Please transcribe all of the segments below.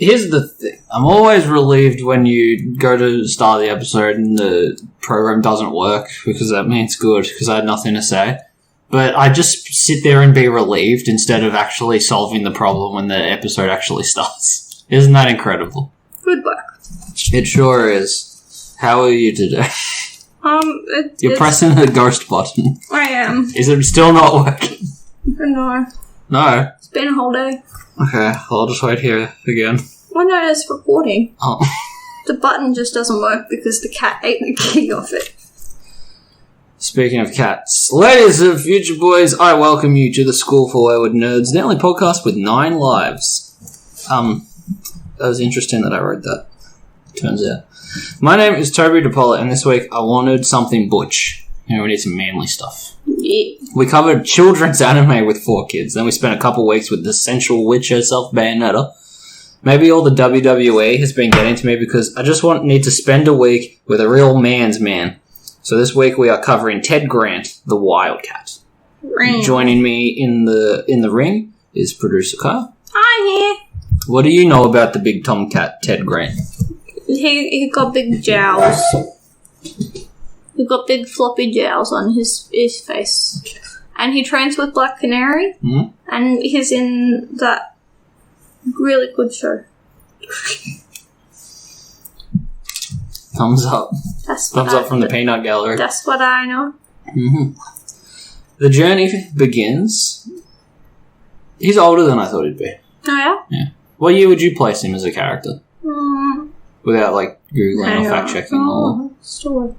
Here's the thing. I'm always relieved when you go to start the episode and the program doesn't work, because that means good, because I had nothing to say. But I just sit there and be relieved instead of actually solving the problem when the episode actually starts. Isn't that incredible? Good work. It sure is. How are you today? You're pressing the ghost button. I am. Is it still not working? No. No? It's been a whole day. Okay, I'll just wait here again. Well, no, it's recording. Oh. The button just doesn't work because the cat ate the key off it. Speaking of cats, ladies and future boys, I welcome you to the School for Wayward Nerds, the only podcast with 9 lives. That was interesting that I wrote that, turns out. My name is Toby DePola, and this week I wanted something butch. You know, we need some manly stuff. Yeah. We covered children's anime with 4 kids, then we spent a couple weeks with the sensual witch herself, Bayonetta. Maybe all the WWE has been getting to me because I just need to spend a week with a real man's man. So this week we are covering Ted Grant, the Wildcat. Joining me in the ring is producer Kyle. I'm here. What do you know about the big tomcat Ted Grant? He got big jowls. He got big floppy jowls on his face. And he trains with Black Canary. Mm-hmm. And he's in that really good show. Thumbs up. Thumbs up from the peanut gallery. That's what I know. Mm-hmm. The journey begins. He's older than I thought he'd be. Oh, yeah? Yeah. What year would you place him as a character? Without, Googling or fact-checking or... Story.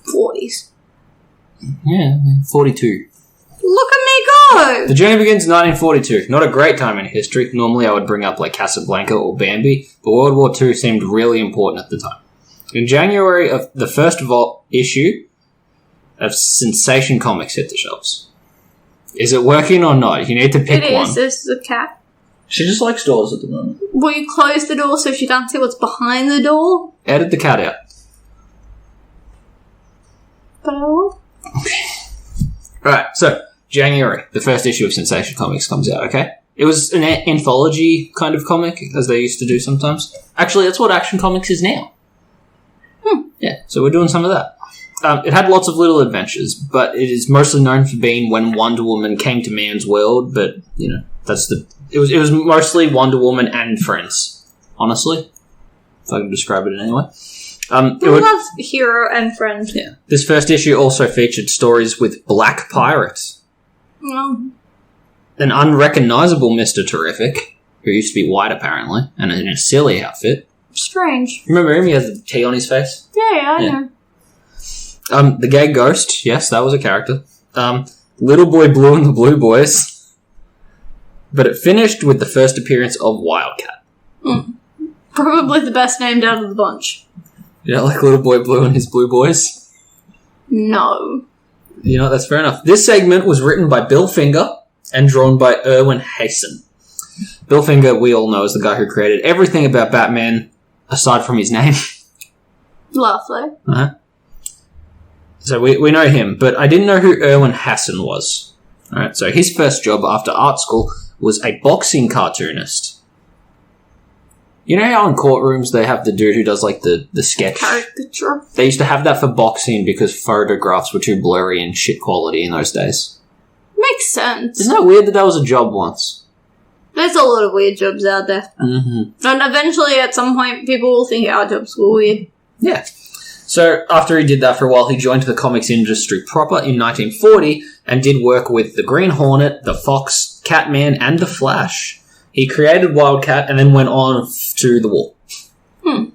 40s. Yeah, 42. Look at me go! The journey begins in 1942. Not a great time in history. Normally I would bring up, Casablanca or Bambi, but World War II seemed really important at the time. In January, of the first issue of Sensation Comics hit the shelves. Is it working or not? You need to pick one. It is. There's the cat. She just likes doors at the moment. Will you close the door so she doesn't see what's behind the door? Edit the cat out. But I will. Alright, so, January, the first issue of Sensation Comics comes out, okay? It was an anthology kind of comic, as they used to do sometimes. Actually, that's what Action Comics is now. Yeah, so we're doing some of that. It had lots of little adventures, but it is mostly known for being when Wonder Woman came to man's world, but, it was mostly Wonder Woman and friends, honestly, if I can describe it in any way. That's hero and friend. Yeah. This first issue also featured stories with Black Pirate. Oh. An unrecognizable Mr. Terrific, who used to be white apparently, and in a silly outfit. Strange. Remember him? He has the T on his face? Yeah, I know. The Gay Ghost, yes, that was a character. Little Boy Blue and the Blue Boys. But it finished with the first appearance of Wildcat. Probably the best named out of the bunch. You know, like Little Boy Blue and his Blue Boys? No. You know, that's fair enough. This segment was written by Bill Finger and drawn by Erwin Hasson. Bill Finger, we all know, is the guy who created everything about Batman, aside from his name. Lovely. Uh-huh. So we know him, but I didn't know who Erwin Hasson was. Alright, so his first job after art school was a boxing cartoonist. You know how in courtrooms they have the dude who does the sketch? Caricature. They used to have that for boxing because photographs were too blurry and shit quality in those days. Makes sense. Isn't that weird that was a job once? There's a lot of weird jobs out there. Mm-hmm. And eventually at some point people will think our jobs were weird. Yeah. So, after he did that for a while, he joined the comics industry proper in 1940 and did work with the Green Hornet, the Fox, Catman, and the Flash. He created Wildcat and then went on to the war.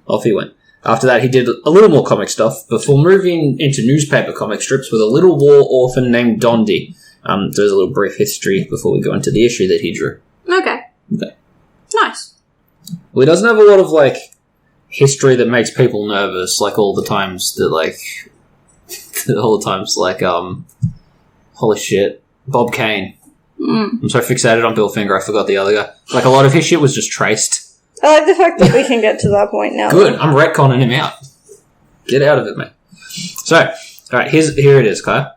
Off he went. After that, he did a little more comic stuff before moving into newspaper comic strips with a little war orphan named Dondi. So there's a little brief history before we go into the issue that he drew. Okay. Nice. Well, he doesn't have a lot of, history that makes people nervous, all the times that, holy shit, Bob Kane. I'm so fixated on Bill Finger, I forgot the other guy. A lot of his shit was just traced. I like the fact that we can get to that point now. Good, I'm retconning him out. Get out of it, mate. So, alright, here it is, Kai.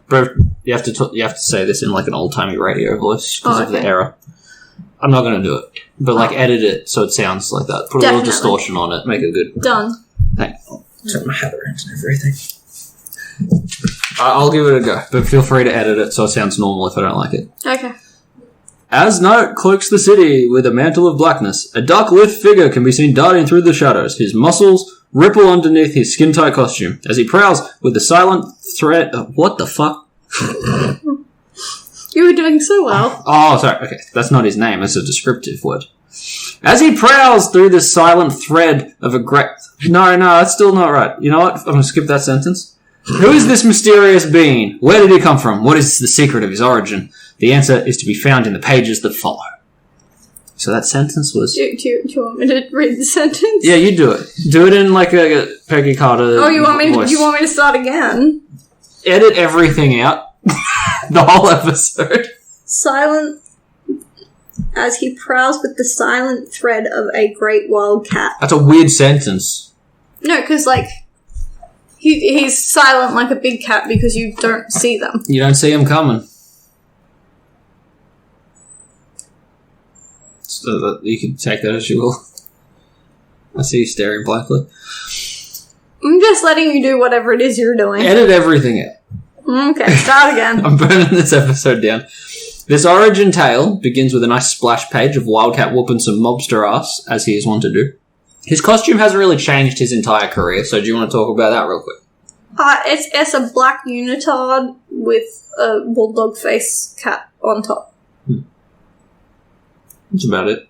Bro, you have to say this in an old-timey radio voice because of the era. I'm not going to do it. But, like, edit it so it sounds like that. Put a little distortion on it. Make it good. Done. Hang on. Turn my hat around and everything. I'll give it a go. But feel free to edit it so it sounds normal if I don't like it. Okay. As night cloaks the city with a mantle of blackness, a dark-lit figure can be seen darting through the shadows. His muscles ripple underneath his skin-tight costume as he prowls with the silent threat... what the fuck? You were doing so well. Oh, sorry. Okay, that's not his name. It's a descriptive word. As he prowls through the silent thread of a great... No, that's still not right. You know what? I'm going to skip that sentence. Who is this mysterious being? Where did he come from? What is the secret of his origin? The answer is to be found in the pages that follow. So that sentence was... Do you want me to read the sentence? Yeah, you do it. Do it in like a Peggy Carter Oh, you want me voice. to start again? Edit everything out. The whole episode. Silent as he prowls with the silent thread of a great wildcat. That's a weird sentence. No, because, like, he's silent like a big cat because you don't see them. You don't see him coming. So you can take that as you will. I see you staring blankly. I'm just letting you do whatever it is you're doing. Edit everything out. Okay, start again. I'm burning this episode down. This origin tale begins with a nice splash page of Wildcat whooping some mobster ass, as he is wont to do. His costume hasn't really changed his entire career, so do you want to talk about that real quick? It's a black unitard with a bulldog face cat on top. That's about it.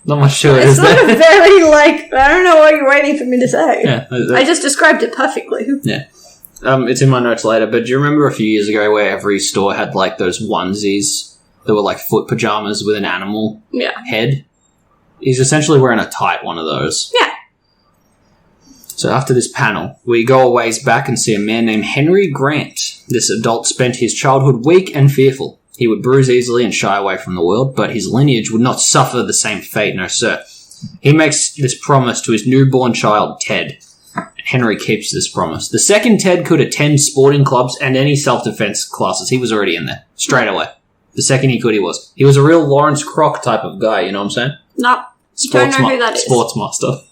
Not much to it, It's is not there? a very, like, I don't know what you're waiting for me to say. Yeah, I just described it perfectly. Yeah. It's in my notes later, but do you remember a few years ago where every store had, like, those onesies that were, like, foot pajamas with an animal head? He's essentially wearing a tight one of those. Yeah. So after this panel, we go a ways back and see a man named Henry Grant. This adult spent his childhood weak and fearful. He would bruise easily and shy away from the world, but his lineage would not suffer the same fate, no sir. He makes this promise to his newborn child, Ted. Henry keeps this promise. The second Ted could attend sporting clubs and any self-defense classes. He was already in there. Straight away. The second he could, he was. He was a real Lawrence Kroc type of guy, you know what I'm saying? Nope. Don't know who that is. Sportsmaster.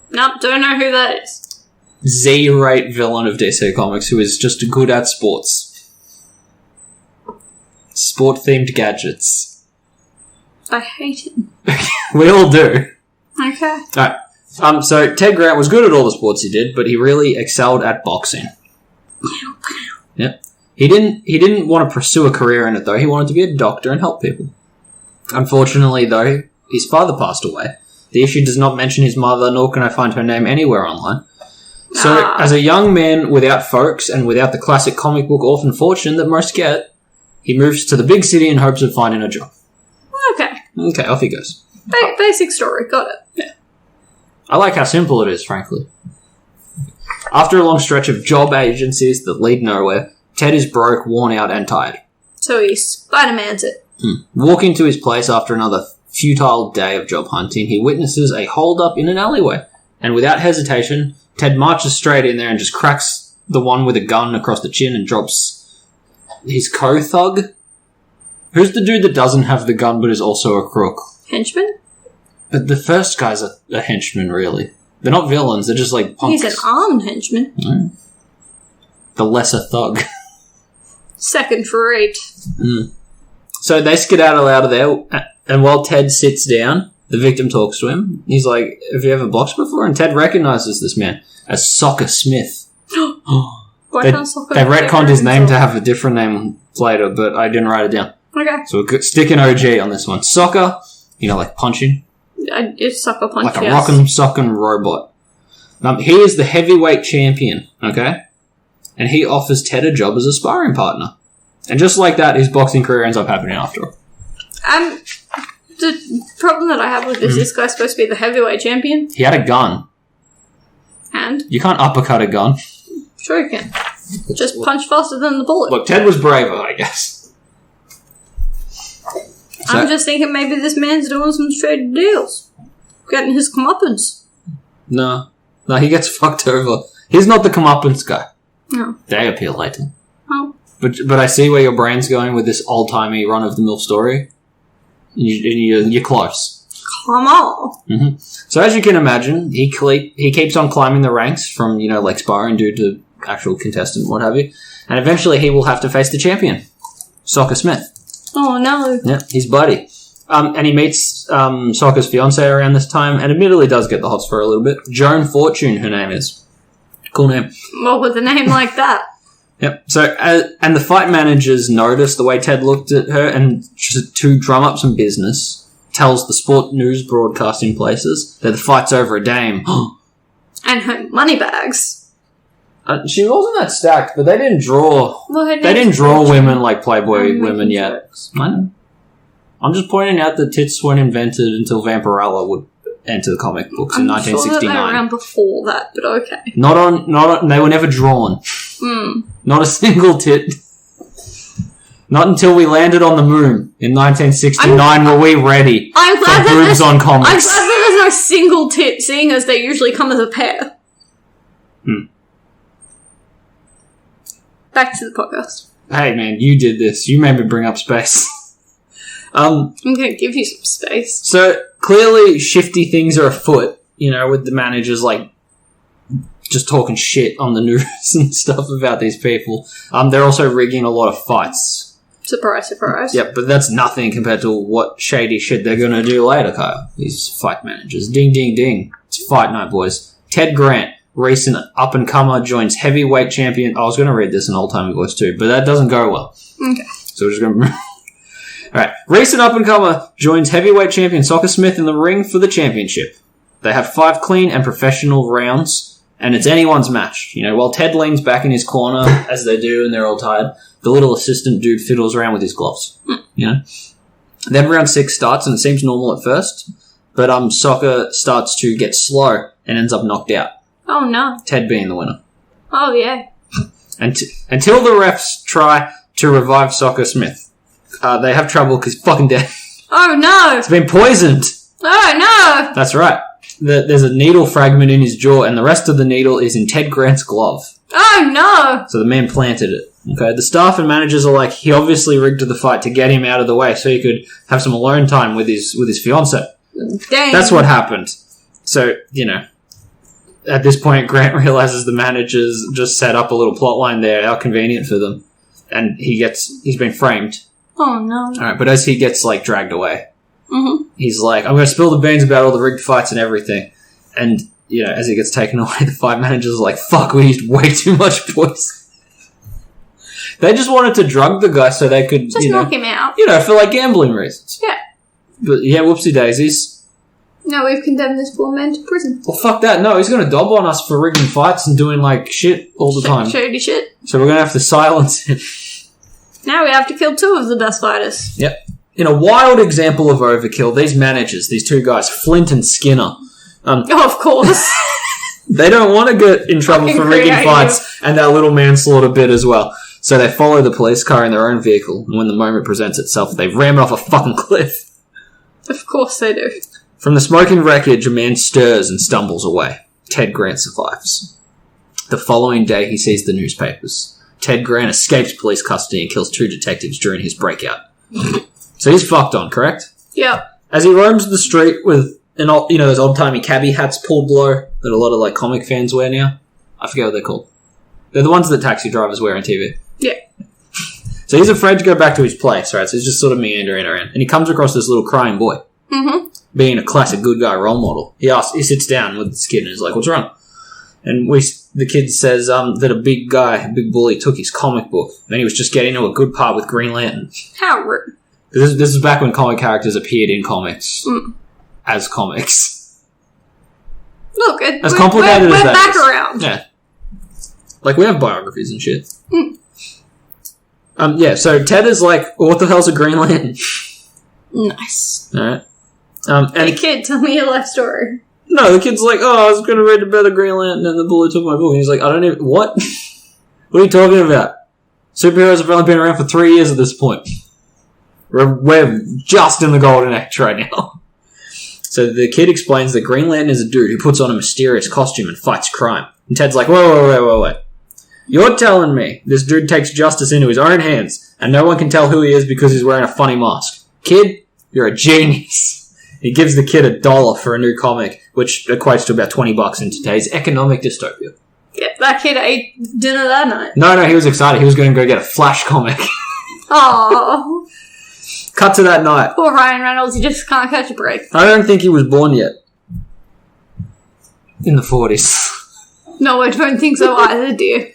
Nope, don't know who that is. Z-rate villain of DC Comics who is just good at sports. Sport-themed gadgets. I hate him. We all do. Okay. Alright. So Ted Grant was good at all the sports he did, but he really excelled at boxing. Yep. He didn't want to pursue a career in it though. He wanted to be a doctor and help people. Unfortunately though, his father passed away. The issue does not mention his mother, nor can I find her name anywhere online. So, as a young man without folks and without the classic comic book orphan fortune that most get, he moves to the big city in hopes of finding a job. Okay. Okay, off he goes. Basic story, got it. Yeah. I like how simple it is, frankly. After a long stretch of job agencies that lead nowhere, Ted is broke, worn out, and tired. So he Spider-Man's it. Walking to his place after another futile day of job hunting, he witnesses a hold-up in an alleyway. And without hesitation, Ted marches straight in there and just cracks the one with a gun across the chin and drops his co-thug. Who's the dude that doesn't have the gun but is also a crook? Henchman? But the first guy's a henchman, really. They're not villains, they're just like punks. He's an armed henchman. The lesser thug. Second rate. So they skedaddle out of there, and while Ted sits down, the victim talks to him. He's like, have you ever boxed before? And Ted recognises this man as Soccer Smith. They retconned his name to have a different name later, but I didn't write it down. Okay. So we're sticking OG on this one. Soccer, like punching. It's sucker punch, like a rockin' sockin' robot. He is the heavyweight champion, okay? And he offers Ted a job as a sparring partner. And just like that, his boxing career ends up happening after all. The problem that I have with this guy's supposed to be the heavyweight champion. He had a gun. And? You can't uppercut a gun. Sure you can. Just punch faster than the bullet. Look, Ted was braver, I guess. I'm just thinking maybe this man's doing some straight deals. Getting his comeuppance. No, he gets fucked over. He's not the comeuppance guy. No. They appeal later. Oh. But I see where your brain's going with this old-timey run-of-the-mill story. You're close. Come on. So as you can imagine, he keeps on climbing the ranks from, like sparring dude to actual contestant, what have you. And eventually he will have to face the champion, Soccer Smith. Oh, no. Yeah, his buddy. And he meets Soccer's fiancée around this time, and admittedly does get the hots for a little bit. Joan Fortune, her name is. Cool name. What with a name like that? Yep. So, and the fight managers noticed the way Ted looked at her, and to drum up some business, tells the sport news broadcasting places that the fight's over a dame. And her money bags. She wasn't that stacked, but they didn't draw. Well, they didn't draw women like Playboy women yet. I know. I'm just pointing out that tits weren't invented until Vampirella would enter the comic books in 1969. Sure that they were around before that, but okay. Not on. They were never drawn. Not a single tit. Not until we landed on the moon in 1969 were we ready I'm glad for boobs on comics. I'm glad that there's no single tit, seeing as they usually come as a pair. Back to the podcast. Hey man, you did this. You made me bring up space. I'm going to give you some space. So clearly shifty things are afoot, with the managers just talking shit on the news and stuff about these people. They're also rigging a lot of fights. Surprise, surprise. Yep, but that's nothing compared to what shady shit they're going to do later, Kyle. These fight managers. Ding, ding, ding. It's fight night, boys. Ted Grant, recent up-and-comer, joins heavyweight champion... I was going to read this in old-timey voice too, but that doesn't go well. Okay. So we're just going to... Alright. Recent up-and-comer joins heavyweight champion Soccer Smith in the ring for the championship. They have 5 clean and professional rounds, and it's anyone's match. While Ted leans back in his corner, as they do, and they're all tired, the little assistant dude fiddles around with his gloves. Then round 6 starts, and it seems normal at first, but Soccer starts to get slow and ends up knocked out. Oh, no. Ted being the winner. Oh, yeah. Until the refs try to revive Soccer Smith. They have trouble because he's fucking dead. Oh, no. It's been poisoned. Oh, no. That's right. There's a needle fragment in his jaw, and the rest of the needle is in Ted Grant's glove. Oh, no. So the man planted it. Okay, the staff and managers are like, he obviously rigged the fight to get him out of the way so he could have some alone time with his fiancée. Dang. That's what happened. So, at this point, Grant realizes the managers just set up a little plot line there, how convenient for them. And he's been framed. Oh, no. Alright, but as he gets, dragged away, he's like, I'm going to spill the beans about all the rigged fights and everything. And, as he gets taken away, the fight managers are like, fuck, we used way too much poison. They just wanted to drug the guy so they could, just knock him out. For, gambling reasons. Yeah. But, yeah, whoopsie daisies. No, we've condemned this poor man to prison. Well, fuck that. No, he's going to dob on us for rigging fights and doing, shit all the time. Shady shit. So we're going to have to silence him. Now we have to kill 2 of the best fighters. Yep. In a wild example of overkill, these managers, these 2 guys, Flint and Skinner... of course. They don't want to get in trouble for rigging fights and that little manslaughter bit as well. So they follow the police car in their own vehicle, and when the moment presents itself, they ram it off a fucking cliff. Of course they do. From the smoking wreckage, a man stirs and stumbles away. Ted Grant survives. The following day, he sees the newspapers. Ted Grant escapes police custody and kills 2 detectives during his breakout. So he's fucked on, correct? Yep. As he roams the street with an old, those old-timey cabbie hats pulled low that a lot of comic fans wear now. I forget what they're called. They're the ones that taxi drivers wear on TV. Yeah. So he's afraid to go back to his place, right? So he's just sort of meandering around. And he comes across this little crying boy. Being a classic good guy role model. He sits down with this kid and is like, what's wrong? And the kid says that a big bully took his comic book. And he was just getting to a good part with Green Lantern. How rude. This is back when comic characters appeared in comics. As comics. Look, as complicated as that back is. Around. Yeah. We have biographies and shit. Yeah, so Ted is like, well, what the hell's a Green Lantern? Nice. Alright. Hey kid, tell me your life story. No, the kid's like, I was going to read about the Green Lantern and the bully took my book. And he's like, I don't even... What? What are you talking about? Superheroes have only been around for 3 years at this point. We're just in the golden age right now. So the kid explains that Green Lantern is a dude who puts on a mysterious costume and fights crime. And Ted's like, wait. You're telling me this dude takes justice into his own hands and no one can tell who he is because he's wearing a funny mask. Kid, You're a genius. He gives the kid $1 for a new comic, which equates to about $20 in today's economic dystopia. Yeah, that kid ate dinner that night. No, he was excited. He was going to go get a Flash comic. Oh. Cut to that night. Poor Ryan Reynolds, he just can't catch a break. I don't think he was born yet. In the 40s. No, I don't think so either, dear.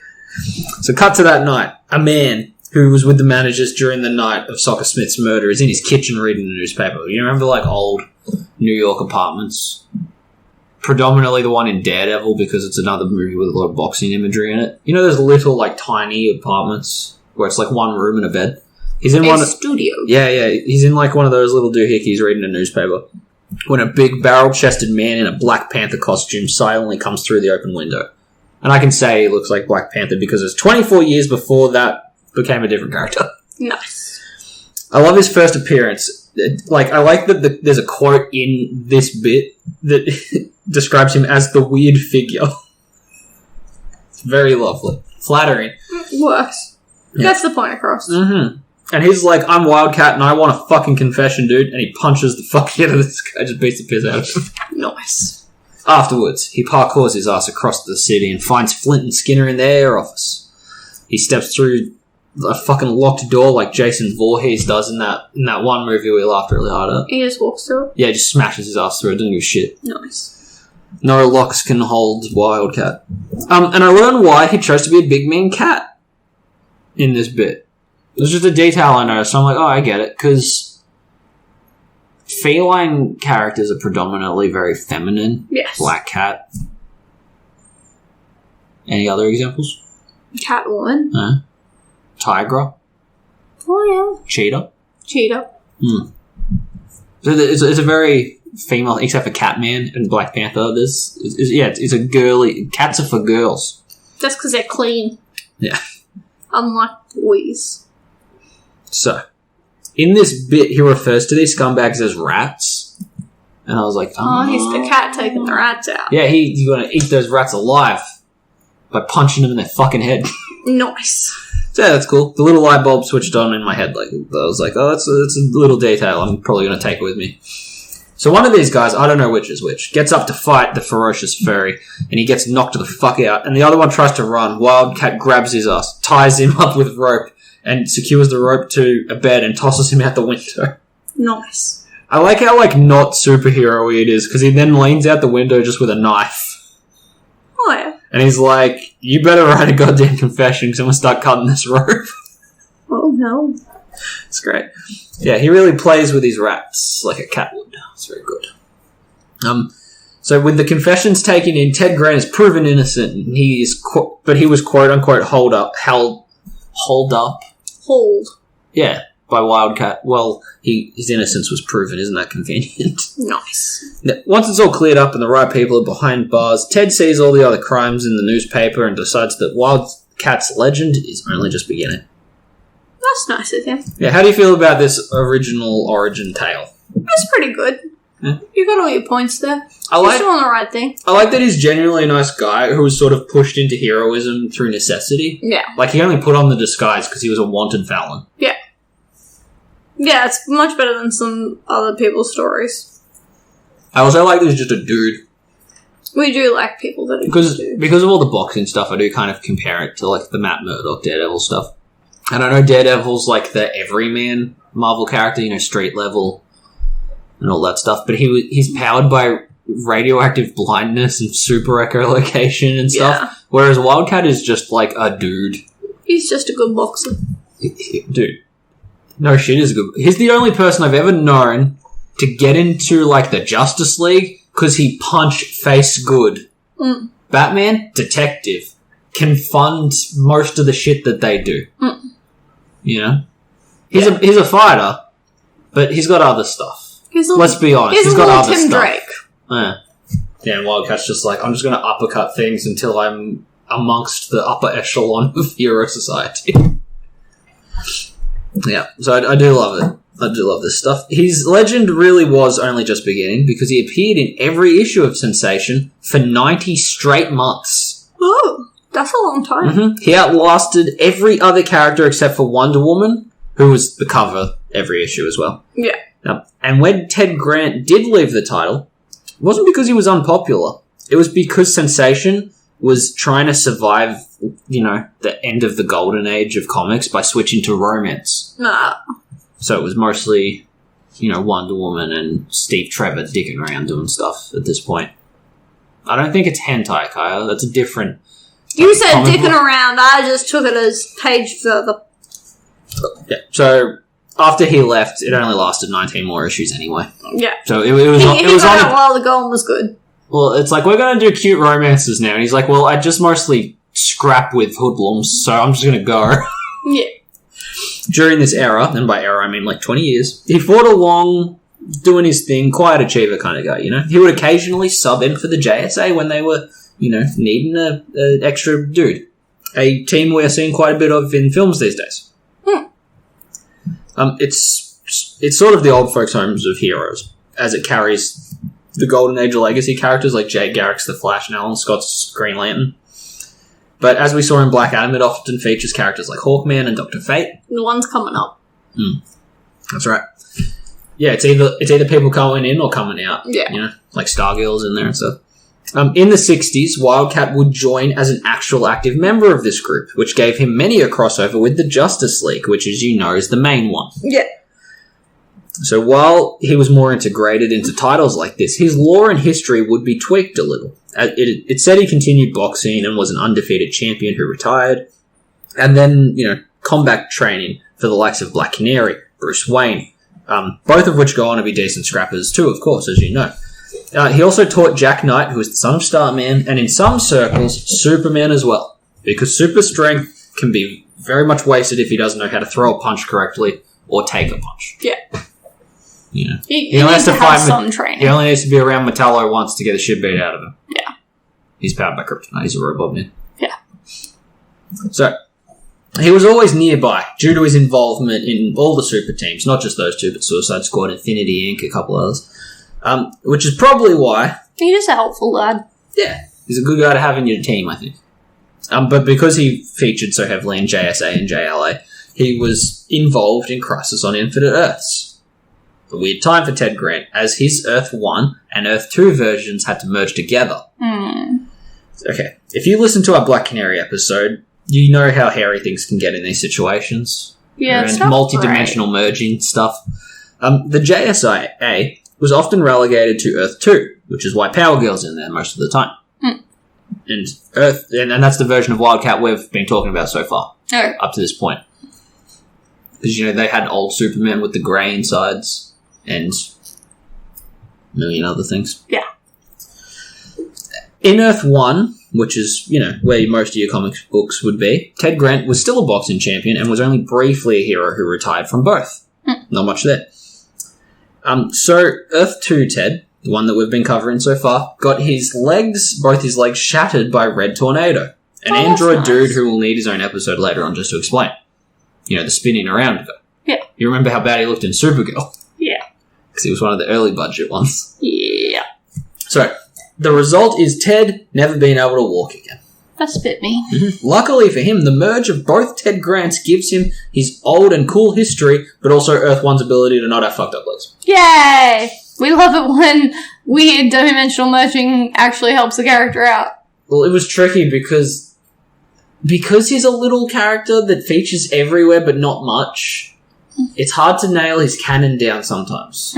So cut to that night. A man who was with the managers during the night of Soccer Smith's murder is in his kitchen reading the newspaper. You remember, like, old New York apartments? Predominantly the one in Daredevil, because it's another movie with a lot of boxing imagery in it. You know those little, like, tiny apartments where it's, like, one room and a bed? He's in one studio. Yeah. He's in, like, one of those little doohickeys reading a newspaper when a big barrel-chested man in a Black Panther costume silently comes through the open window. And I can say he looks like Black Panther because it's 24 years before that became a different character. Nice. I love his first appearance. Like, I like that there's a quote in this bit that describes him as the weird figure. It's very lovely. Flattering. Works. Yeah. That's the point across. Mm-hmm. And he's like, I'm Wildcat and I want a fucking confession, dude. And he punches the fuck out of this guy, just beats the piss out of him. Nice. Afterwards, he parkours his ass across the city and finds Flint and Skinner in their office. He steps through a fucking locked door like Jason Voorhees does in that one movie we laughed really hard at. He just walks through it? Yeah, he just smashes his ass through it, doesn't give a shit. Nice. No locks can hold Wildcat. And I learned why he chose to be a big mean cat in this bit. It was just a detail I noticed. So I'm like, oh, I get it. Because feline characters are predominantly very feminine. Yes. Black cat. Any other examples? Catwoman. Tigra. Oh, yeah. Cheetah. Cheetah. So it's a very female, except for Catman and Black Panther. It's a girly. Cats are for girls. That's because they're clean. Yeah. Unlike boys. So, in this bit, he refers to these scumbags as rats. And I was like, oh, he's the cat taking the rats out. Yeah, he's going to eat those rats alive by punching them in their fucking head. Nice. So, yeah, that's cool. The little light bulb switched on in my head. Like, I was like, oh, that's a little detail I'm probably going to take with me. So one of these guys, I don't know which is which, gets up to fight the ferocious furry, and he gets knocked the fuck out, and the other one tries to run. Wildcat grabs his ass, ties him up with rope, and secures the rope to a bed and tosses him out the window. Nice. I like how, like, not superhero-y it is, because he then leans out the window just with a knife. Oh, yeah. And he's like, you better write a goddamn confession, because I'm going to start cutting this rope. Oh, no. It's great. Yeah, he really plays with his rats like a cat would. It's very good. So with the confessions taken in, Ted Grant is proven innocent, and but he was quote unquote hold up. Yeah, by Wildcat. Well, his innocence was proven. Isn't that convenient? Nice. Now, once it's all cleared up and the right people are behind bars, Ted sees all the other crimes in the newspaper and decides that Wildcat's legend is only just beginning. That's nice of him. Yeah, how do you feel about this original origin tale? That's pretty good. Yeah. You got all your points there. He's doing the right thing. I like that he's genuinely a nice guy who was sort of pushed into heroism through necessity. Yeah. Like, he only put on the disguise because he was a wanted felon. Yeah. Yeah, it's much better than some other people's stories. I also like that he's just a dude. We do like people that are just dudes. Because of all the boxing stuff, I do kind of compare it to, like, the Matt Murdock Daredevil stuff. And I know Daredevil's, like, the everyman Marvel character, you know, street level and all that stuff, but he's powered by radioactive blindness and super echolocation and stuff, whereas Wildcat is just, like, a dude. He's just a good boxer. Dude. No shit, he's good. He's the only person I've ever known to get into, like, the Justice League because he punch face good. Mm. Batman, detective, can fund most of the shit that they do. Mm. You know? He's a fighter, but he's got other stuff. Let's be honest, he's got other Tim stuff. Drake. Yeah, and Wildcat's just like, I'm just going to uppercut things until I'm amongst the upper echelon of hero society. Yeah, so I do love it. I do love this stuff. His legend really was only just beginning because he appeared in every issue of Sensation for 90 straight months. Oh, that's a long time. Mm-hmm. He outlasted every other character except for Wonder Woman, who was the cover every issue as well. Yeah. And when Ted Grant did leave the title, it wasn't because he was unpopular. It was because Sensation was trying to survive, the end of the golden age of comics by switching to romance. Nah. So it was mostly, Wonder Woman and Steve Trevor dicking around doing stuff at this point. I don't think it's hentai, Kyle. That's a different... You said dicking around. I just took it as page further. Yeah. So after he left, it only lasted 19 more issues anyway. Yeah. So it was He it was got on out while the going was good. Well, it's like, we're going to do cute romances now. And he's like, well, I just mostly scrap with hoodlums, so I'm just going to go. Yeah. During this era, and by era I mean like 20 years, he fought along, doing his thing, quiet achiever kind of guy, He would occasionally sub in for the JSA when they were, needing an extra dude. A team we're seeing quite a bit of in films these days. It's sort of the old folks' homes of heroes, as it carries the Golden Age of Legacy characters like Jay Garrick's The Flash and Alan Scott's Green Lantern. But as we saw in Black Adam, it often features characters like Hawkman and Dr. Fate. The one's coming up. That's right. Yeah, it's either people coming in or coming out. Yeah. Like Stargirl's in there and stuff. In the 60s, Wildcat would join as an actual active member of this group, which gave him many a crossover with the Justice League, which, as you know, is the main one. Yeah. So while he was more integrated into titles like this, his lore and history would be tweaked a little. It said he continued boxing and was an undefeated champion who retired. And then, combat training for the likes of Black Canary, Bruce Wayne, both of which go on to be decent scrappers too, of course, as you know. He also taught Jack Knight, who was the son of Starman, and in some circles, Superman as well. Because super strength can be very much wasted if he doesn't know how to throw a punch correctly or take a punch. Yeah. He only has to have some training. He only needs to be around Metallo once to get the shit beat out of him. Yeah. He's powered by kryptonite. He's a robot man. Yeah. So, he was always nearby due to his involvement in all the super teams, not just those two, but Suicide Squad, Infinity Inc., a couple others. Which is probably why... He's just a helpful lad. Yeah. He's a good guy to have in your team, I think. But because he featured so heavily in JSA and JLA, he was involved in Crisis on Infinite Earths. A weird time for Ted Grant, as his Earth 1 and Earth 2 versions had to merge together. Okay, if you listen to our Black Canary episode, you know how hairy things can get in these situations. Yeah, it's not multi-dimensional merging stuff. The JSA was often relegated to Earth 2, which is why Power Girl's in there most of the time. And that's the version of Wildcat we've been talking about so far, up to this point. Because, they had old Superman with the grey insides and a million other things. Yeah. In Earth 1, which is, where most of your comic books would be, Ted Grant was still a boxing champion and was only briefly a hero who retired from both. Not much there. So, Earth 2 Ted, the one that we've been covering so far, got both his legs shattered by Red Tornado. An android dude who will need his own episode later on just to explain. The spinning around guy. Yeah. You remember how bad he looked in Supergirl? Yeah. Because he was one of the early budget ones. Yeah. So, the result is Ted never being able to walk again. That's a bit me. Luckily for him, the merge of both Ted Grants gives him his old and cool history, but also Earth 1's ability to not have fucked up legs. Yay! We love it when weird dimensional merging actually helps the character out. Well, it was tricky because he's a little character that features everywhere but not much. It's hard to nail his canon down sometimes,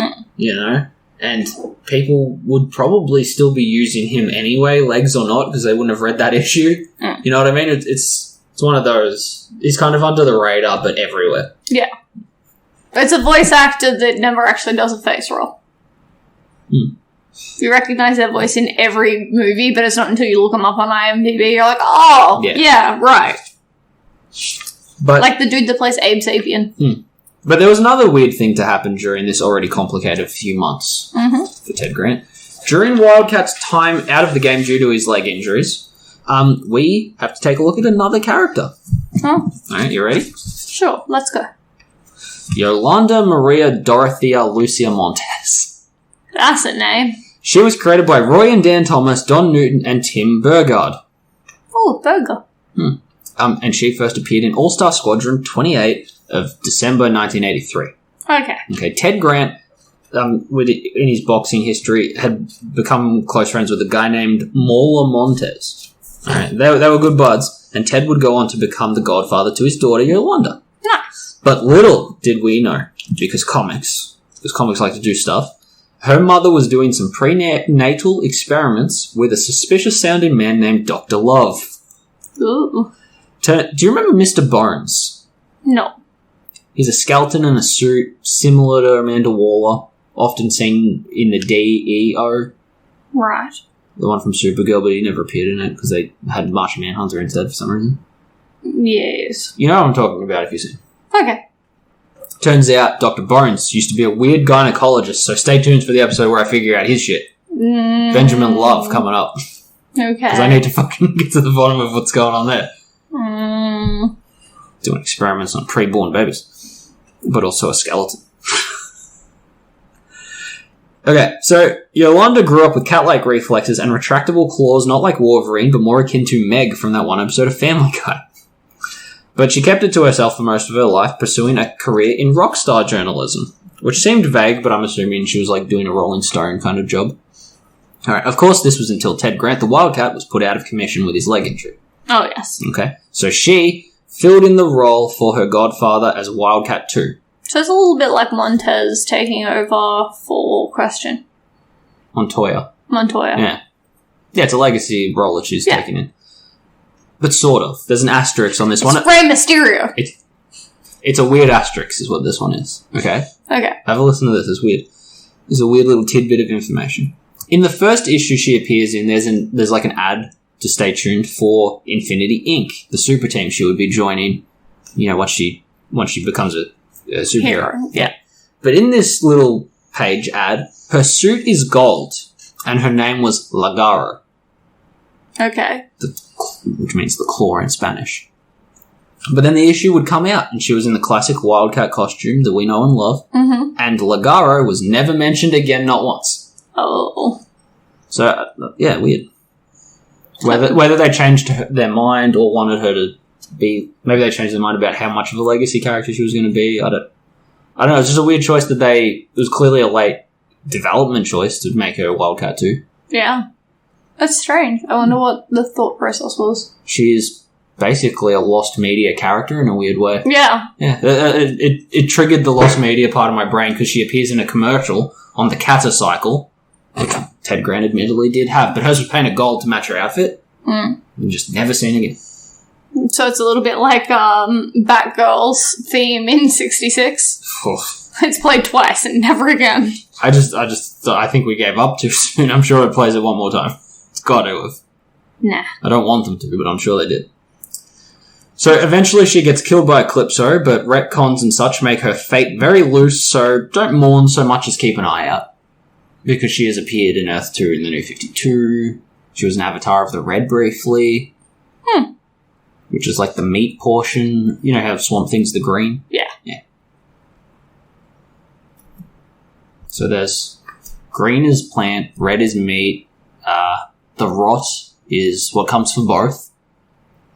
And people would probably still be using him anyway, legs or not, because they wouldn't have read that issue. You know what I mean? It's one of those. He's kind of under the radar, but everywhere. Yeah. It's a voice actor that never actually does a face roll. You recognize their voice in every movie, but it's not until you look them up on IMDb, you're like, oh, yeah right. But like the dude that plays Abe Sapien. But there was another weird thing to happen during this already complicated few months for Ted Grant. During Wildcat's time out of the game due to his leg injuries, we have to take a look at another character. Alright, you ready? Sure, let's go. Yolanda Maria Dorothea Lucia Montes. That's a name. She was created by Roy and Dan Thomas, Don Newton, and Tim Burgard. Oh, Burger. And she first appeared in All-Star Squadron 28 of December 1983. Okay. Okay, Ted Grant, in his boxing history, had become close friends with a guy named Mola Montez. All right, they were good buds, and Ted would go on to become the godfather to his daughter, Yolanda. Nice. But little did we know, because comics like to do stuff, her mother was doing some prenatal experiments with a suspicious-sounding man named Dr. Love. Ooh. Do you remember Mr. Bones? No. He's a skeleton in a suit, similar to Amanda Waller, often seen in the DEO. Right. The one from Supergirl, but he never appeared in it because they had Martian Manhunter instead for some reason. Yes. You know what I'm talking about if you've seen. Okay. Turns out Dr. Bones used to be a weird gynecologist, so stay tuned for the episode where I figure out his shit. Benjamin Love coming up. Okay. Because I need to fucking get to the bottom of what's going on there. Doing experiments on pre-born babies. But also a skeleton. Okay, so Yolanda grew up with cat-like reflexes and retractable claws, not like Wolverine, but more akin to Meg from that one episode of Family Guy. But she kept it to herself for most of her life, pursuing a career in rock star journalism, which seemed vague, but I'm assuming she was like doing a Rolling Stone kind of job. Alright, of course this was until Ted Grant, the Wildcat, was put out of commission with his leg injury. Oh, yes. Okay, so she filled in the role for her godfather as Wildcat 2. So it's a little bit like Montez taking over for Question. Montoya. Yeah. Yeah, it's a legacy role that she's taking in. But sort of. There's an asterisk on this one. It's Rey Mysterio. It's a weird asterisk is what this one is. Okay? Okay. Have a listen to this. It's weird. There's a weird little tidbit of information. In the first issue she appears in, there's like an ad to stay tuned for Infinity Inc., the super team she would be joining, you know, once she becomes a superhero. Hero. Yeah. But in this little page ad, her suit is gold, and her name was Lagaro. Okay. Which means the claw in Spanish. But then the issue would come out, and she was in the classic Wildcat costume that we know and love, and Lagaro was never mentioned again, not once. Oh. So, yeah, weird. Whether they changed their mind or wanted her to be... Maybe they changed their mind about how much of a legacy character she was going to be. I don't know. It's just a weird choice that it was clearly a late development choice to make her a Wildcat too. Yeah. That's strange. I wonder what the thought process was. She is basically a lost media character in a weird way. Yeah. Yeah. It triggered the lost media part of my brain because she appears in a commercial on the Catacycle, which Ted Grant admittedly did have, but hers was painted gold to match her outfit. And just never seen again. So it's a little bit like Batgirl's theme in 66. It's played twice and never again. I think we gave up too soon. I'm sure it plays it one more time. It's got to have. Nah. I don't want them to, but I'm sure they did. So eventually she gets killed by Eclipso, but retcons and such make her fate very loose, so don't mourn so much as keep an eye out. Because she has appeared in Earth 2 in the New 52. She was an avatar of the Red briefly. Which is like the meat portion. You know how Swamp Thing's the green? Yeah. So there's green is plant, red is meat, the rot is what comes from both.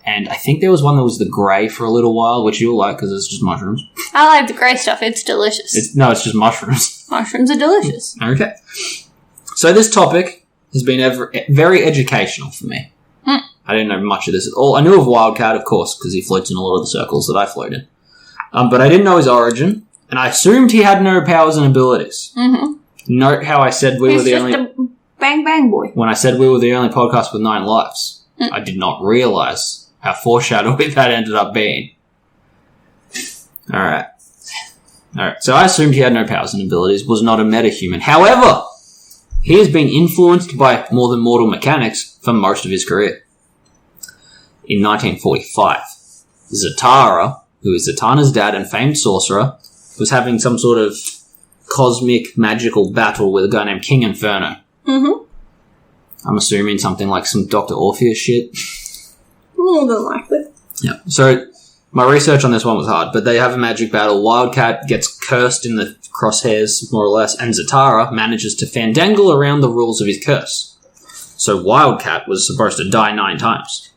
And I think there was one that was the grey for a little while, which you'll like because it's just mushrooms. I like the grey stuff. It's delicious. It's just mushrooms. Mushrooms are delicious. Okay. So this topic has been very educational for me. I didn't know much of this at all. I knew of Wildcat, of course, because he floats in a lot of the circles that I float in. But I didn't know his origin, and I assumed he had no powers and abilities. Note how I said we were the only... He's just a bang bang boy. When I said we were the only podcast with 9 lives, I did not realise how foreshadowy that ended up being. Alright. So I assumed he had no powers and abilities, was not a metahuman. However, he has been influenced by more than mortal mechanics for most of his career. In 1945, Zatara, who is Zatanna's dad and famed sorcerer, was having some sort of cosmic magical battle with a guy named King Inferno. I'm assuming something like some Dr. Orpheus shit. More than likely. Yeah. So my research on this one was hard, but they have a magic battle. Wildcat gets cursed in the crosshairs, more or less, and Zatara manages to fandangle around the rules of his curse. So Wildcat was supposed to die 9 times.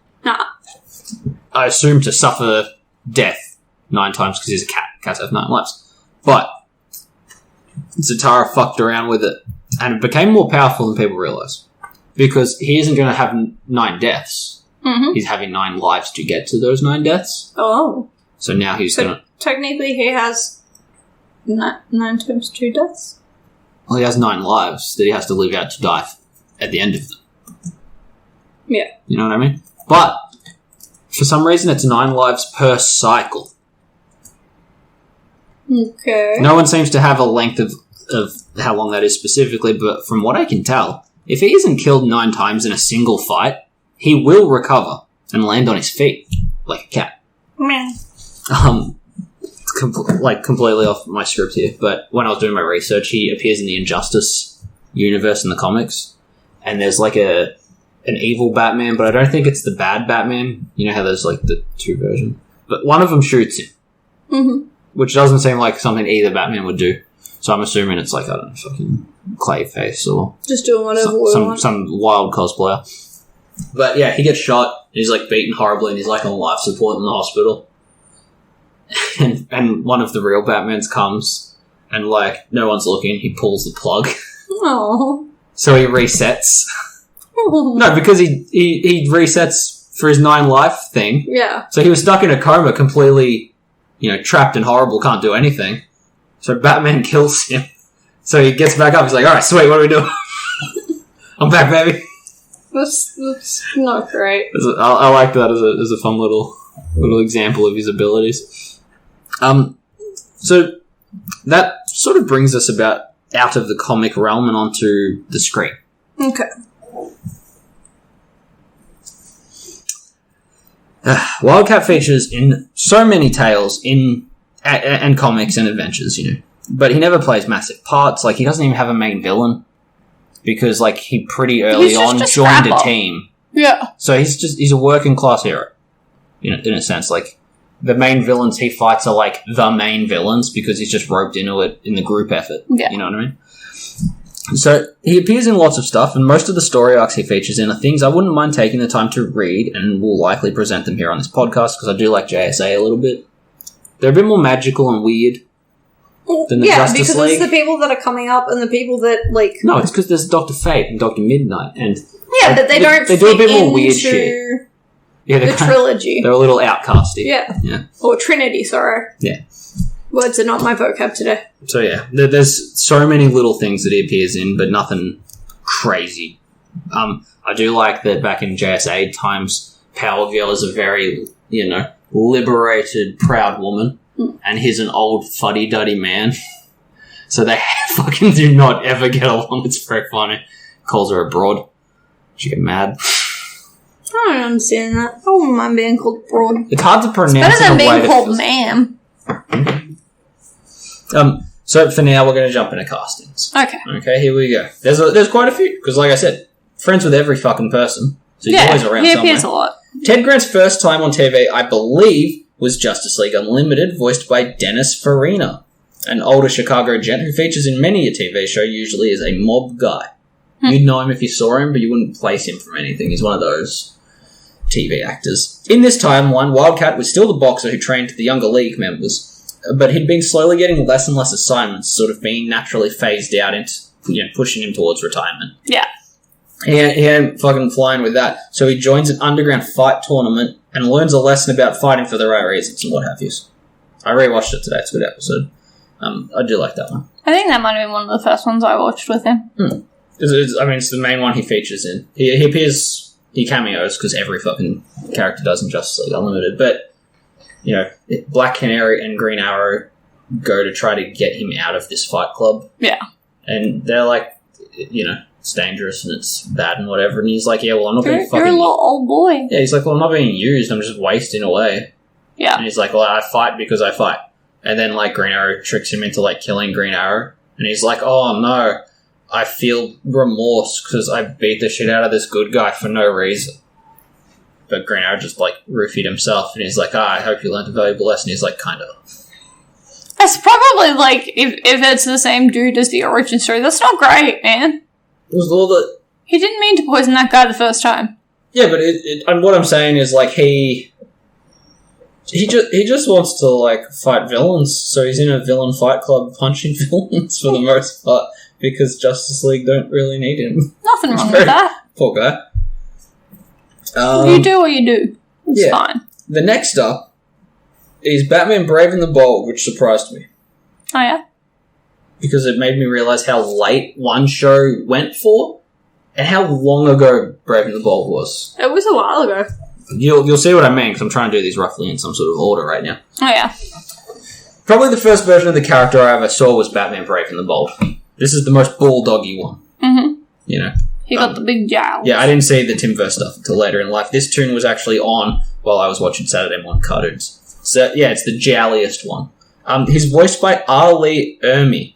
I assume to suffer death 9 times because he's a cat. Cats have 9 lives. But Zatara fucked around with it, and it became more powerful than people realize. Because he isn't going to have 9 deaths. Mm-hmm. He's having 9 lives to get to those 9 deaths. Oh. So now he's going to... Technically, he has 9 times 2 deaths? Well, he has 9 lives that he has to live out to die at the end of them. Yeah. You know what I mean? But, for some reason, it's 9 lives per cycle. Okay. No one seems to have a length of how long that is specifically, but from what I can tell, if he isn't killed 9 times in a single fight, he will recover and land on his feet like a cat. Man. Completely off my script here, but when I was doing my research, he appears in the Injustice universe in the comics, and there's like an evil Batman, but I don't think it's the bad Batman. You know how there's like the 2 versions? But one of them shoots him. Mm-hmm. Which doesn't seem like something either Batman would do. So I'm assuming it's like, I don't know, fucking Clayface or... Just doing whatever some wild cosplayer. But yeah, he gets shot, he's like beaten horribly, and he's like on life support in the hospital. and one of the real Batmans comes, and like, no one's looking, he pulls the plug. Oh. So he resets. No, because he resets for his 9 life thing. Yeah. So he was stuck in a coma completely... trapped and horrible, can't do anything. So Batman kills him. So he gets back up, he's like, alright, sweet, what do we do? I'm back, baby. That's not great. I like that as a fun little example of his abilities. So that sort of brings us about out of the comic realm and onto the screen. Okay. Wildcat features in so many tales and comics and adventures, but he never plays massive parts. Like, he doesn't even have a main villain because, like, he pretty early on joined a team. Yeah. So he's a working class hero, in a sense. Like, the main villains he fights are like the main villains because he's just roped into it in the group effort. Yeah. You know what I mean? So he appears in lots of stuff, and most of the story arcs he features in are things I wouldn't mind taking the time to read, and will likely present them here on this podcast because I do like JSA a little bit. They're a bit more magical and weird than the Justice because League. it's the people that are coming up and the people that, like... No, it's because there's Dr. Fate and Dr. Midnight, and... Yeah, but they don't They do a bit more weird shit. Yeah, the trilogy. They're a little outcasty. Yeah. Or Trinity, sorry. Yeah. Words are not my vocab today. So yeah, there's so many little things that he appears in, but nothing crazy. I do like that back in JSA times, Power Girl is a very, liberated, proud woman, and he's an old fuddy-duddy man. So they fucking do not ever get along. It's very funny. Calls her a broad. She get mad. I don't understand that. I wouldn't mind being called broad. It's hard to pronounce. It's better than being called ma'am. So for now, we're going to jump into castings. Okay, here we go. There's quite a few, because like I said, friends with every fucking person. So he's always around he somewhere. appears a lot. Ted Grant's first time on TV, I believe, was Justice League Unlimited, voiced by Dennis Farina, an older Chicago gent who features in many a TV show, usually as a mob guy. You'd know him if you saw him, but you wouldn't place him from anything. He's one of those TV actors. In this timeline, Wildcat was still the boxer who trained the younger League members, but he'd been slowly getting less and less assignments, sort of being naturally phased out into, pushing him towards retirement. Yeah. He ain't fucking flying with that. So he joins an underground fight tournament and learns a lesson about fighting for the right reasons and what have you. I rewatched it today. It's a good episode. I do like that one. I think that might have been one of the first ones I watched with him. It's the main one he features in. He appears, he cameos, because every fucking character does in Justice League Unlimited, but Black Canary and Green Arrow go to try to get him out of this fight club. Yeah. And they're like, it's dangerous and it's bad and whatever. And he's like, yeah, well, I'm not being fucking... You're a little old boy. Yeah, he's like, well, I'm not being used. I'm just wasting away. Yeah. And he's like, well, I fight because I fight. And then, Green Arrow tricks him into, killing Green Arrow. And he's like, oh, no, I feel remorse because I beat the shit out of this good guy for no reason. But Green Arrow just, roofied himself, and he's like, I hope you learned a valuable lesson. He's like, kind of. That's probably, if it's the same dude as the origin story, that's not great, man. It was all the... He didn't mean to poison that guy the first time. Yeah, but and what I'm saying is, He just wants to, like, fight villains, so he's in a villain fight club punching villains for the most part, because Justice League don't really need him. Nothing wrong with that. Poor guy. You do what you do. It's fine. The next up is Batman Brave and the Bold, which surprised me. Oh, yeah? Because it made me realise how late one show went for, and how long ago Brave and the Bold was. It was a while ago. You'll see what I mean, because I'm trying to do these roughly in some sort of order right now. Oh, yeah. Probably the first version of the character I ever saw was Batman Brave and the Bold. This is the most bulldoggy one. Mm-hmm. You know. He got the big jowls. Yeah, I didn't see the Timverse stuff until later in life. This tune was actually on while I was watching Saturday morning cartoons. So, yeah, it's the jowliest one. He's voiced by R. Lee Ermey,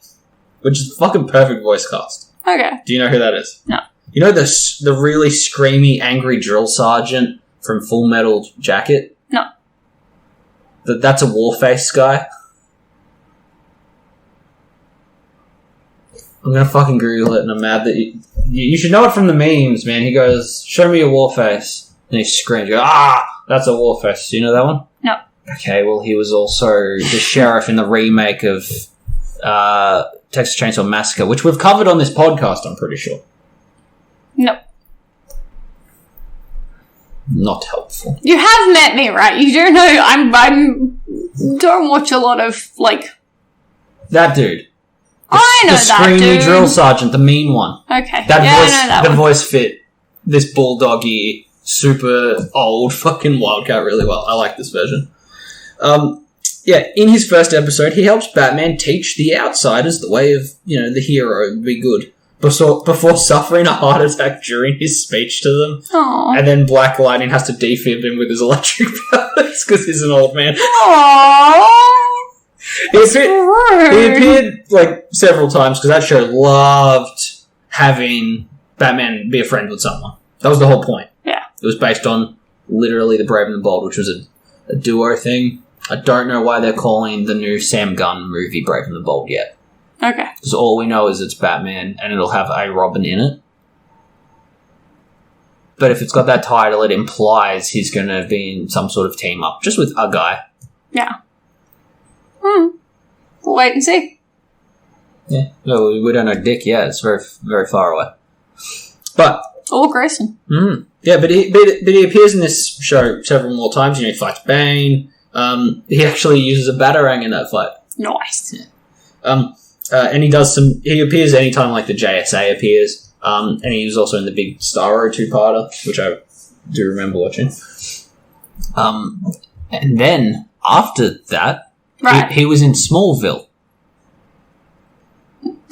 which is a fucking perfect voice cast. Okay. Do you know who that is? No. You know the really screamy, angry drill sergeant from Full Metal Jacket? No. That's a Warface guy? I'm gonna fucking Google it, and I'm mad that you should know it from the memes, man. He goes, "Show me your Warface," and he screams, you go, "Ah, that's a Warface." Do you know that one? No. Okay, well, he was also the sheriff in the remake of Texas Chainsaw Massacre, which we've covered on this podcast, I'm pretty sure. No. Not helpful. You have met me, right? You do know I'm don't watch a lot of, like... That dude. I know the that screamy dude. drill sergeant, the mean one. Okay. That yeah, voice, I know that the one. voice fit this bulldoggy, super old fucking Wildcat really well. I like this version. Yeah, in his first episode, he helps Batman teach the outsiders the way of, the hero to be good. Before suffering a heart attack during his speech to them. Aww. And then Black Lightning has to defib him with his electric powers because he's an old man. Aww. He appeared like several times because that show loved having Batman be a friend with someone. That was the whole point. Yeah. It was based on literally The Brave and the Bold, which was a duo thing. I don't know why they're calling the new Sam Gunn movie Brave and the Bold yet. Okay. Because all we know is it's Batman and it'll have a Robin in it. But if it's got that title, it implies he's going to be in some sort of team up, just with a guy. Yeah. We'll wait and see. Yeah. No, we don't know Dick yet. It's very, very far away. But... Or Grayson. Yeah, but he appears in this show several more times. He fights Bane. He actually uses a Batarang in that fight. Nice. Yeah. And he appears anytime like the JSA appears. And he was also in the big Starro two-parter, which I do remember watching. And then, after that, right. he was in Smallville.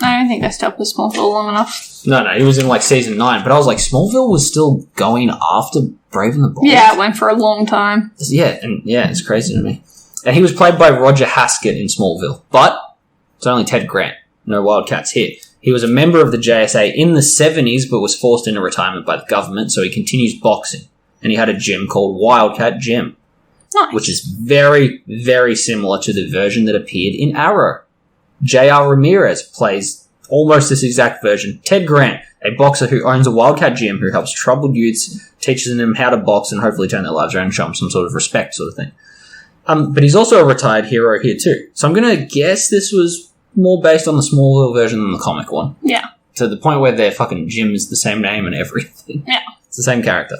I don't think I stuck with Smallville long enough. No, he was in like season 9, but I was like, Smallville was still going after Brave and the Bold? Yeah, it went for a long time. Yeah, it's crazy to me. And he was played by Roger Haskett in Smallville, but it's only Ted Grant. No Wildcats here. He was a member of the JSA in the 70s, but was forced into retirement by the government, so he continues boxing. And he had a gym called Wildcat Gym. Nice. Which is very, very similar to the version that appeared in Arrow. J.R. Ramirez plays almost this exact version. Ted Grant, a boxer who owns a Wildcat Gym, who helps troubled youths, teaches them how to box and hopefully turn their lives around and show them some sort of respect sort of thing. But he's also a retired hero here too. So I'm going to guess this was more based on the Smallville version than the comic one. Yeah. To the point where their fucking gym is the same name and everything. Yeah. It's the same character.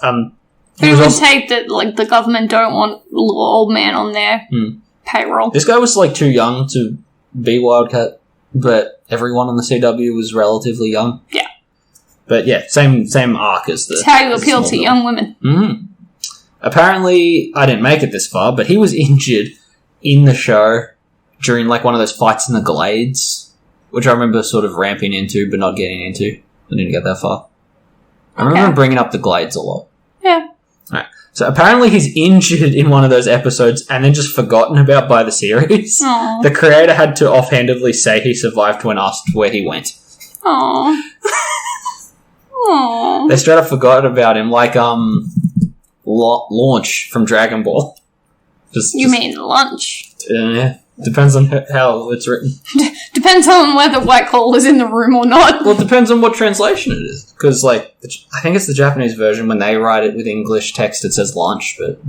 Who would take that, like, the government don't want a little old man on their payroll? This guy was, like, too young to be Wildcat, but everyone on the CW was relatively young. Yeah. But, yeah, same arc as the... It's how you appeal to young women. Mm-hmm. Apparently, I didn't make it this far, but he was injured in the show during, like, one of those fights in the Glades, which I remember sort of ramping into, but not getting into. I didn't get that far. I remember bringing up the Glades a lot. Yeah. Right. So apparently he's injured in one of those episodes and then just forgotten about by the series. Aww. The creator had to offhandedly say he survived when asked where he went. Aww. Aww. They straight up forgot about him, like Launch from Dragon Ball. You mean lunch? Yeah. Depends on how it's written. Depends on whether White Collar is in the room or not. Well, it depends on what translation it is. Because, like, I think it's the Japanese version. When they write it with English text, it says lunch. But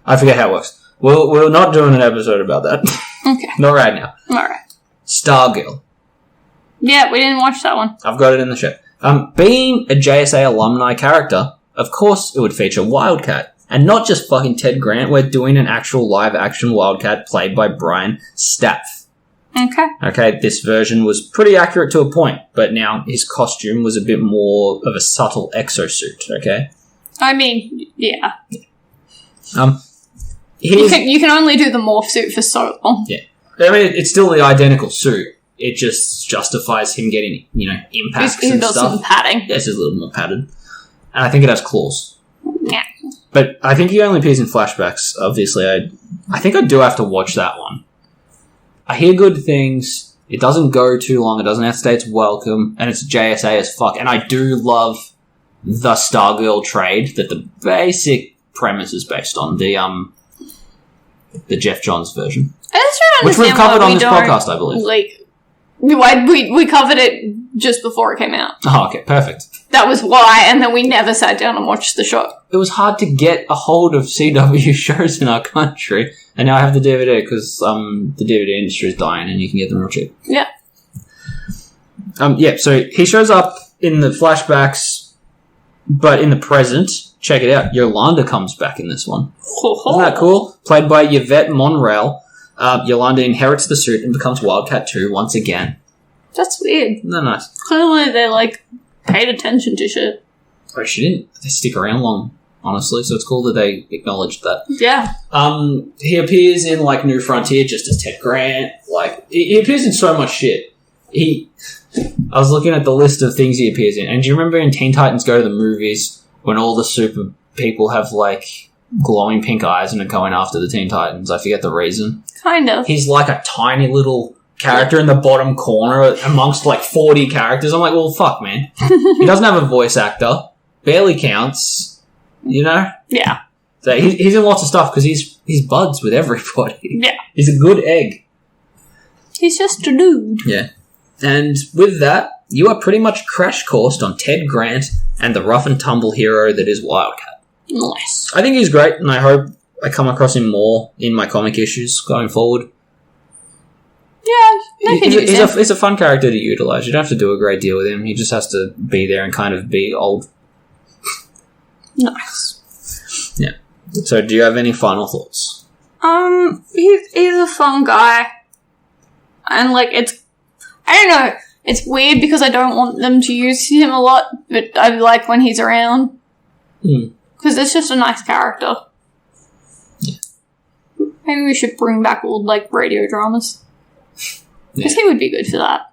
I forget how it works. We're not doing an episode about that. Okay. Not right now. Alright. Stargirl. Yeah, we didn't watch that one. I've got it in the show. Being a JSA alumni character, of course it would feature Wildcat. And not just fucking Ted Grant, we're doing an actual live-action Wildcat played by Brian Staff. Okay. Okay, this version was pretty accurate to a point, but now his costume was a bit more of a subtle exosuit, okay? I mean, yeah. Here's, You can only do the morph suit for so long. yeah. I mean, it's still the identical suit. It just justifies him getting, impacts He's and got stuff. some padding. Yes, it's a little more padded. And I think it has claws. Yeah. But I think he only appears in flashbacks. Obviously, I think I do have to watch that one. I hear good things. It doesn't go too long. It doesn't have to say it's welcome. And it's JSA as fuck. And I do love the Stargirl trade that the basic premise is based on. The Jeff Johns version. I just don't Which we've understand covered why on we this don't, podcast, I believe. Like, we covered it just before it came out. Oh, okay. Perfect. That was why, and then we never sat down and watched the show. It was hard to get a hold of CW shows in our country. And now I have the DVD because the DVD industry is dying and you can get them real cheap. Yeah. Yeah, so he shows up in the flashbacks, but in the present, check it out, Yolanda comes back in this one. Isn't that cool? Played by Yvette Monreal, Yolanda inherits the suit and becomes Wildcat 2 once again. That's weird. Isn't that nice? Clearly they, paid attention to shit. Oh, she didn't stick around long, honestly, so it's cool that they acknowledged that. Yeah. He appears in, New Frontier just as Ted Grant. He appears in so much shit. I was looking at the list of things he appears in, and do you remember in Teen Titans Go to the Movies when all the super people have, glowing pink eyes and are going after the Teen Titans? I forget the reason. Kind of. He's like a tiny little character in the bottom corner amongst 40 characters. I'm like, well, fuck, man. He doesn't have a voice actor. Barely counts. Yeah. So he's in lots of stuff because he's buds with everybody. Yeah. He's a good egg. He's just a dude. Yeah. And with that, you are pretty much crash coursed on Ted Grant and the rough and tumble hero that is Wildcat. Nice. I think he's great, and I hope I come across him more in my comic issues going forward. Yeah, I can use him. He's a fun character to utilise. You don't have to do a great deal with him. He just has to be there and kind of be old. Nice. Yeah. So, do you have any final thoughts? He's a fun guy. And, it's... I don't know. It's weird because I don't want them to use him a lot, but I like when he's around. Because it's just a nice character. Yeah. Maybe we should bring back old, radio dramas. Because he would be good for that.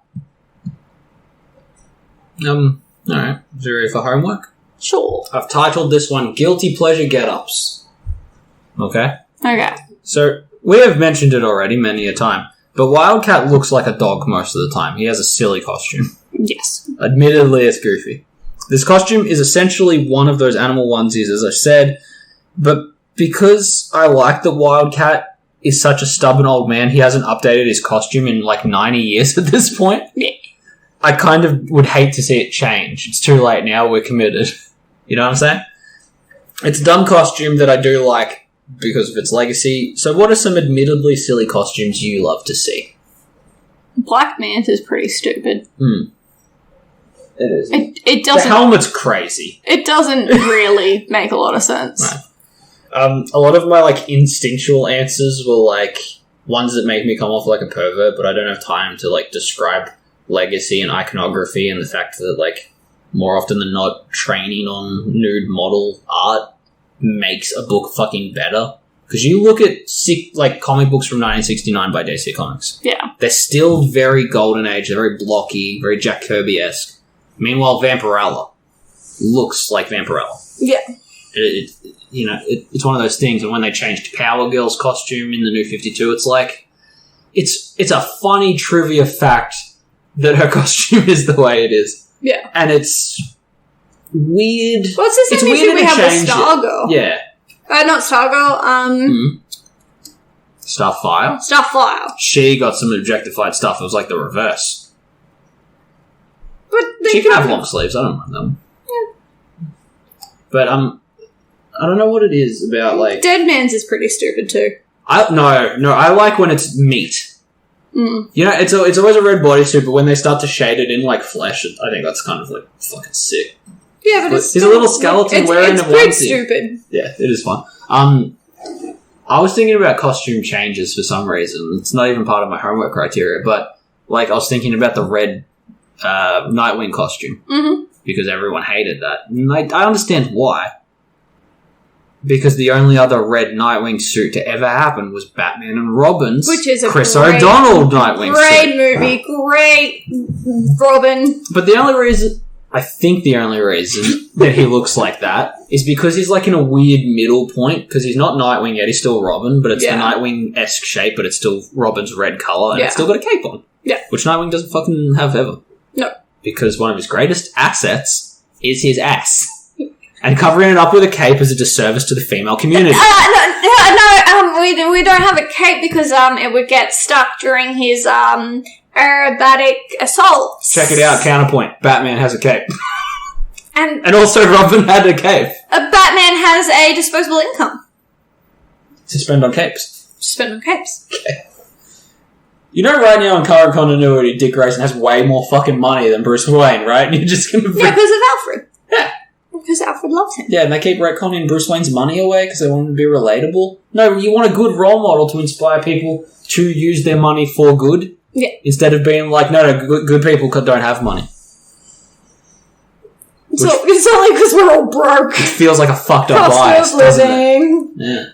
Alright. Is you ready for homework? Sure. I've titled this one Guilty Pleasure Get-Ups. Okay? Okay. So, we have mentioned it already many a time, but Wildcat looks like a dog most of the time. He has a silly costume. Yes. Admittedly, it's goofy. This costume is essentially one of those animal onesies, as I said, but because I like that Wildcat is such a stubborn old man, he hasn't updated his costume in 90 years at this point. Yeah. I kind of would hate to see it change. It's too late now, we're committed. You know what I'm saying? It's a dumb costume that I do like because of its legacy. So what are some admittedly silly costumes you love to see? Black Manta's pretty stupid. It is. It doesn't... The helmet's crazy. It doesn't really make a lot of sense. Right. A lot of my instinctual answers were ones that make me come off like a pervert, but I don't have time to describe legacy and iconography and the fact that more often than not, training on nude model art makes a book fucking better. Because you look at comic books from 1969 by DC Comics. Yeah. They're still very golden age. They're very blocky, very Jack Kirby-esque. Meanwhile, Vampirella looks like Vampirella. Yeah. It's one of those things, and when they changed Power Girl's costume in the New 52, it's a funny trivia fact that her costume is the way it is. Yeah. And it's weird. Well, it's the same issue we have with Stargirl. Yeah. Not Stargirl, Starfire? Starfire. She got some objectified stuff. It was the reverse. But she can have long sleeves. I don't mind them. Yeah. But, I don't know what it is about, like... Dead Man's is pretty stupid too. No, I like when it's meat. Mm. You know, it's always a red bodysuit, but when they start to shade it in, like, flesh, I think that's kind of, like, fucking sick. Yeah, but it's... He's a little skeleton wearing a onesie. It's pretty stupid. Yeah, it is fun. I was thinking about costume changes for some reason. It's not even part of my homework criteria, but, like, I was thinking about the red Nightwing costume. Mm-hmm. Because everyone hated that. And I understand why. Because the only other red Nightwing suit to ever happen was Batman and Robin's Which is a Chris great, O'Donnell Nightwing great suit. movie, great Robin. But the only reason that he looks like that is because he's like in a weird middle point, because he's not Nightwing yet, he's still Robin, but it's the Nightwing-esque shape, but it's still Robin's red colour, and it's still got a cape on. Yeah. Which Nightwing doesn't fucking have ever. No. Because one of his greatest assets is his ass. And covering it up with a cape is a disservice to the female community. No, we don't have a cape because it would get stuck during his aerobatic assaults. Check it out, counterpoint. Batman has a cape. And also Robin had a cape. Batman has a disposable income. To spend on capes. Spend on capes. Okay. You know right now in current continuity, Dick Grayson has way more fucking money than Bruce Wayne, right? And you're just gonna... Yeah, because of Alfred. Yeah. Because Alfred loves him. Yeah, and they keep retconning Bruce Wayne's money away because they want him to be relatable. No, you want a good role model to inspire people to use their money for good. Yeah. Instead of being like, no, good people don't have money. So it's only because we're all broke. It feels like a fucked up bias, Cost of living. Yeah.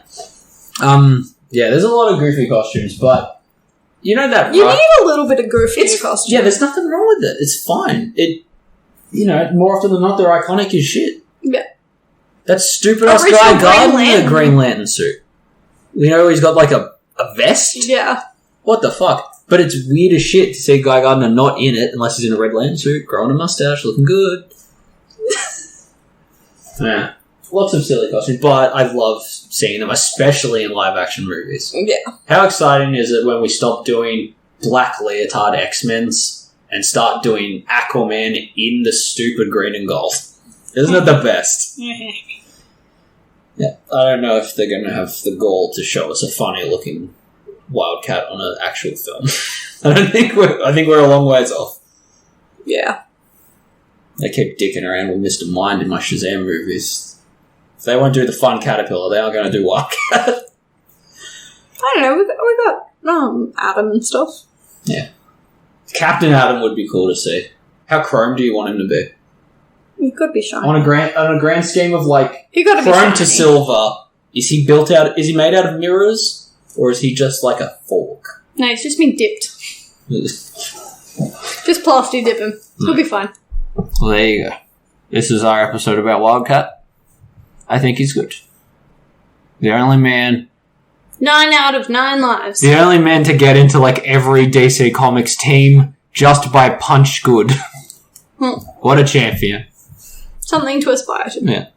Yeah, there's a lot of goofy costumes, but you know that... You need a little bit of goofy in your costume. Yeah, there's nothing wrong with it. It's fine. More often than not, they're iconic as shit. Yeah. That stupid-ass guy Gardner in the Green Lantern suit. You know, he's got like a vest? Yeah. What the fuck? But it's weird as shit to see Guy Gardner not in it unless he's in a Red Lantern suit, growing a mustache, looking good. Yeah. Lots of silly costumes, but I love seeing them, especially in live-action movies. Yeah. How exciting is it when we stop doing black leotard X-Men's and start doing Aquaman in the stupid green and gold? Isn't it the best? Yeah. I don't know if they're going to have the gall to show us a funny-looking Wildcat on an actual film. I think we're a long ways off. Yeah. They keep dicking around with Mr. Mind in my Shazam movies. If they won't do the fun caterpillar, they are going to do Wildcat. I don't know. We got Adam and stuff. Yeah. Captain Adam would be cool to see. How chrome do you want him to be? He could be shiny. On a grand scheme of like He gotta be chrome shiny. to silver, is he made out of mirrors? Or is he just like a fork? No, he's just been dipped. Just plaster dip him. He'll be fine. Well, there you go. This is our episode about Wildcat. I think he's good. The only man 9 out of 9 lives. The only man to get into like every DC Comics team just by punch good. What a champion. Something to aspire to. Yeah.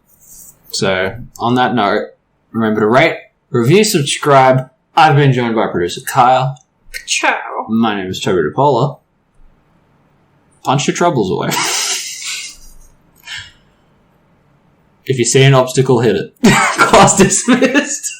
So, on that note, remember to rate, review, subscribe. I've been joined by producer Kyle. Ciao. My name is Toby DePola. Punch your troubles away. If you see an obstacle, hit it. Class dismissed.